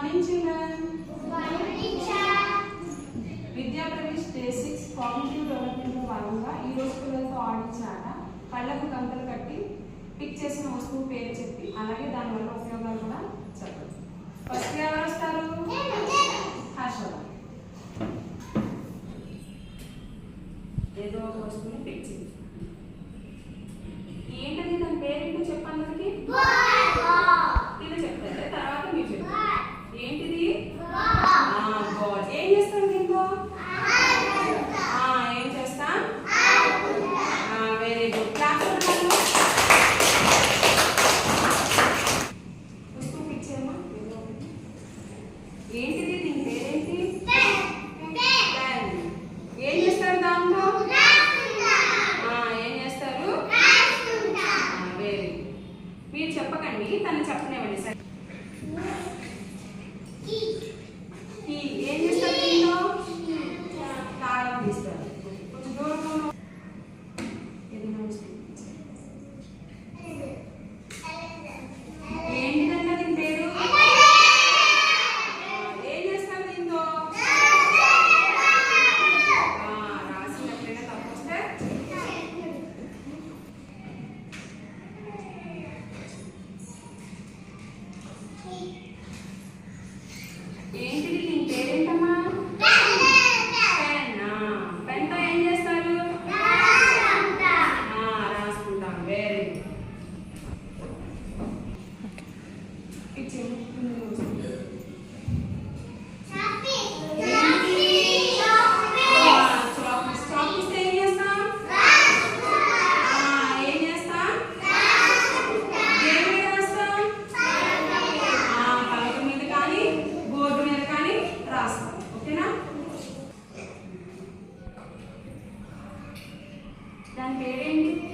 morning, children. Good morning, teacher. Vidya Pravesh Day 6 Cognitive Development లో భాగంగా ఈ రోజు పిల్లలతో ఆడించిన ఆట కళ్ళకు గంటలు కట్టి పిక్ చేసిన వస్తువు పేరు చెప్పి అలాగే దాని వల్ల ఉపయోగాలు కూడా చెప్పండి. ఫస్ట్ ఎవరు వస్తారు? హర్షద. ఏదో ఒక వస్తువుని పిక్ చేయండి. ఏంటది దాని పేరేంటో చెప్పండి. ఇది చెప్తారు తర్వాత మీరు చెప్పండి. ఏంటిది? బాల్. ఏం చేస్తాం దీంతో? ఏం చేస్తాం? Very good. క్లాస్ వస్తువు పిక్ చేయమ్మా. ఏంటిది దీని పేరేంటి? ఏం చేస్తారు దాంట్లో? ఏం చేస్తారు? Very good. మీరు చెప్పకండి, తను చెప్పనివ్వండి. సరే, ఏం చేస్తారు దీంట్లో? తాళం తీస్తారు. కొంచెం దూరం ఏంటిదన్నా దీని పేరు? ఏం చేస్తారు దీంతో? రాసినట్లయినా తప్పు వస్తే ఏంటిది దీని పేరేంటమ్మా? పెన్. పెన్తో ఏం చేస్తారు? రాసుకుంటాం. Very good. దాని పేరేంటి?